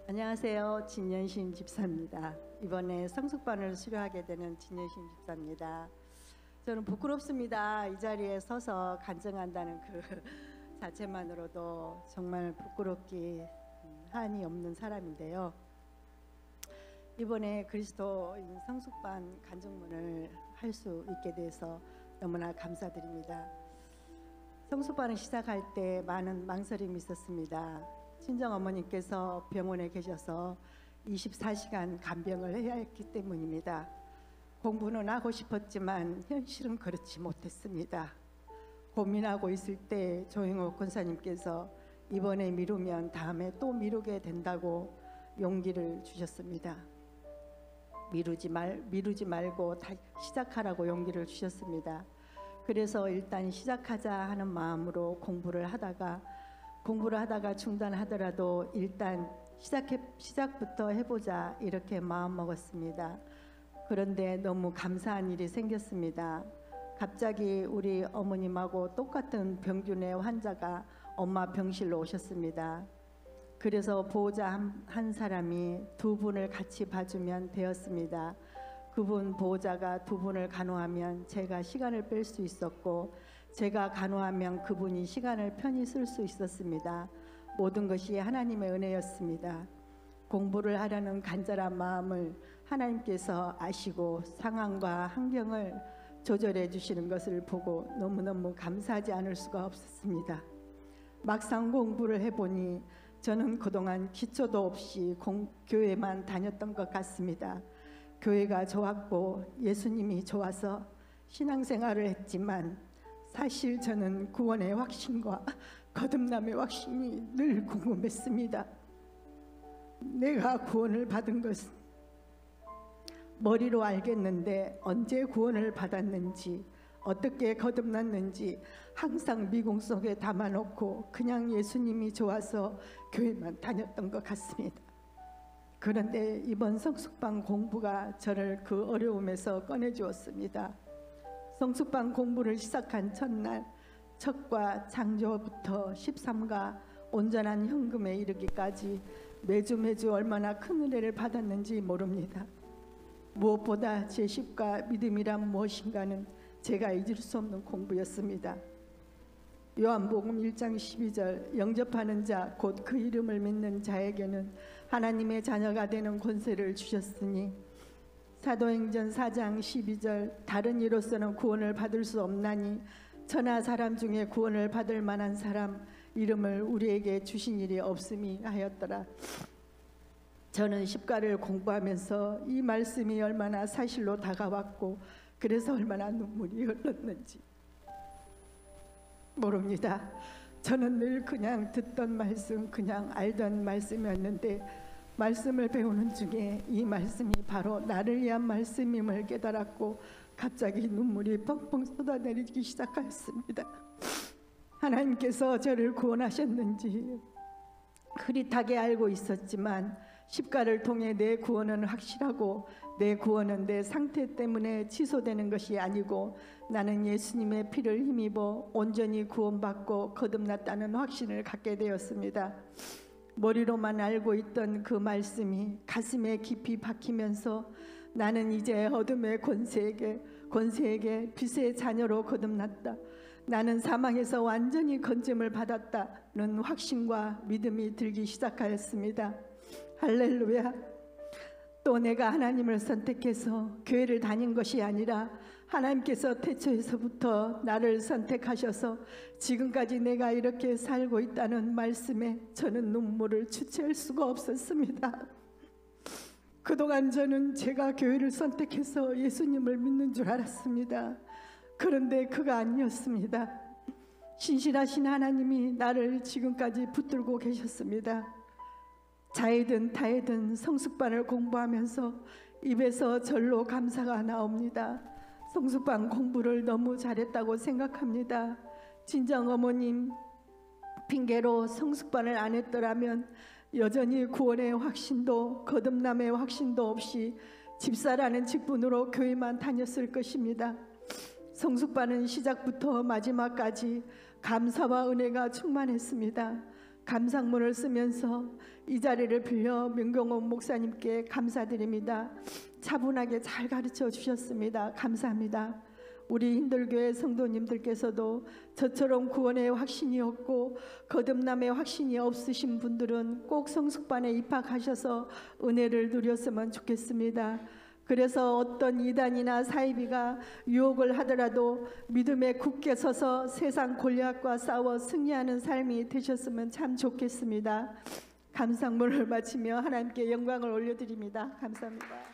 안녕하세요. 진연신 집사입니다. 이번에 성숙반을 수료하게 되는 진연신 집사입니다. 저는 부끄럽습니다. 이 자리에 서서 간증한다는 그 자체만으로도 정말 부끄럽기 한이 없는 사람인데요. 이번에 그리스도인 성숙반 간증문을 할 수 있게 돼서 너무나 감사드립니다. 성숙반을 시작할 때 많은 망설임이 있었습니다. 친정어머니께서 병원에 계셔서 24시간 간병을 해야 했기 때문입니다. 공부는 하고 싶었지만 현실은 그렇지 못했습니다. 고민하고 있을 때 조영옥 권사님께서 이번에 미루면 다음에 또 미루게 된다고 용기를 주셨습니다. 미루지 말고 다시 시작하라고 용기를 주셨습니다. 그래서 일단 시작하자 하는 마음으로 공부를 하다가 중단하더라도 일단 시작부터 해보자 이렇게 마음 먹었습니다. 그런데 너무 감사한 일이 생겼습니다. 갑자기 우리 어머님하고 똑같은 병균의 환자가 엄마 병실로 오셨습니다. 그래서 보호자 한 사람이 두 분을 같이 봐주면 되었습니다. 그분 보호자가 두 분을 간호하면 제가 시간을 뺄 수 있었고, 제가 간호하면 그분이 시간을 편히 쓸 수 있었습니다. 모든 것이 하나님의 은혜였습니다. 공부를 하려는 간절한 마음을 하나님께서 아시고 상황과 환경을 조절해 주시는 것을 보고 너무너무 감사하지 않을 수가 없었습니다. 막상 공부를 해보니 저는 그동안 기초도 없이 교회만 다녔던 것 같습니다. 교회가 좋았고 예수님이 좋아서 신앙생활을 했지만 사실 저는 구원의 확신과 거듭남의 확신이 늘 궁금했습니다. 내가 구원을 받은 것은 머리로 알겠는데 언제 구원을 받았는지, 어떻게 거듭났는지 항상 미궁 속에 담아놓고 그냥 예수님이 좋아서 교회만 다녔던 것 같습니다. 그런데 이번 성숙반 공부가 저를 그 어려움에서 꺼내주었습니다. 성숙반 공부를 시작한 첫날, 첫과 창조부터 13가 온전한 현금에 이르기까지 매주 얼마나 큰 은혜를 받았는지 모릅니다. 무엇보다 제 십과 믿음이란 무엇인가는 제가 잊을 수 없는 공부였습니다. 요한복음 1장 12절, 영접하는 자 곧 그 이름을 믿는 자에게는 하나님의 자녀가 되는 권세를 주셨으니, 사도행전 4장 12절, 다른 이로서는 구원을 받을 수 없나니 천하 사람 중에 구원을 받을 만한 사람 이름을 우리에게 주신 일이 없음이 하였더라. 저는 십가를 공부하면서 이 말씀이 얼마나 사실로 다가왔고 그래서 얼마나 눈물이 흘렀는지 모릅니다. 저는 늘 그냥 듣던 말씀, 그냥 알던 말씀이었는데 말씀을 배우는 중에 이 말씀이 바로 나를 위한 말씀임을 깨달았고 갑자기 눈물이 펑펑 쏟아내리기 시작하였습니다. 하나님께서 저를 구원하셨는지 흐릿하게 알고 있었지만 십가를 통해 내 구원은 확실하고 내 구원은 내 상태 때문에 취소되는 것이 아니고 나는 예수님의 피를 힘입어 온전히 구원받고 거듭났다는 확신을 갖게 되었습니다. 머리로만 알고 있던 그 말씀이 가슴에 깊이 박히면서 나는 이제 어둠의 권세에게 빛의 자녀로 거듭났다. 나는 사망에서 완전히 건짐을 받았다는 확신과 믿음이 들기 시작하였습니다. 할렐루야. 또 내가 하나님을 선택해서 교회를 다닌 것이 아니라 하나님께서 태초에서부터 나를 선택하셔서 지금까지 내가 이렇게 살고 있다는 말씀에 저는 눈물을 주체할 수가 없었습니다. 그동안 저는 제가 교회를 선택해서 예수님을 믿는 줄 알았습니다. 그런데 그가 아니었습니다. 신실하신 하나님이 나를 지금까지 붙들고 계셨습니다. 자이든 타이든 성숙반을 공부하면서 입에서 절로 감사가 나옵니다. 성숙반 공부를 너무 잘했다고 생각합니다. 친정 어머님 핑계로 성숙반을 안 했더라면 여전히 구원의 확신도 거듭남의 확신도 없이 집사라는 직분으로 교회만 다녔을 것입니다. 성숙반은 시작부터 마지막까지 감사와 은혜가 충만했습니다. 감상문을 쓰면서 이 자리를 빌려 명경원 목사님께 감사드립니다. 차분하게 잘 가르쳐 주셨습니다. 감사합니다. 우리 hin들교회 성도님들께서도 저처럼 구원의 확신이 없고 거듭남의 확신이 없으신 분들은 꼭 성숙반에 입학하셔서 은혜를 누렸으면 좋겠습니다. 그래서 어떤 이단이나 사이비가 유혹을 하더라도 믿음에 굳게 서서 세상 골리앗과 싸워 승리하는 삶이 되셨으면 참 좋겠습니다. 감상문을 마치며 하나님께 영광을 올려드립니다. 감사합니다.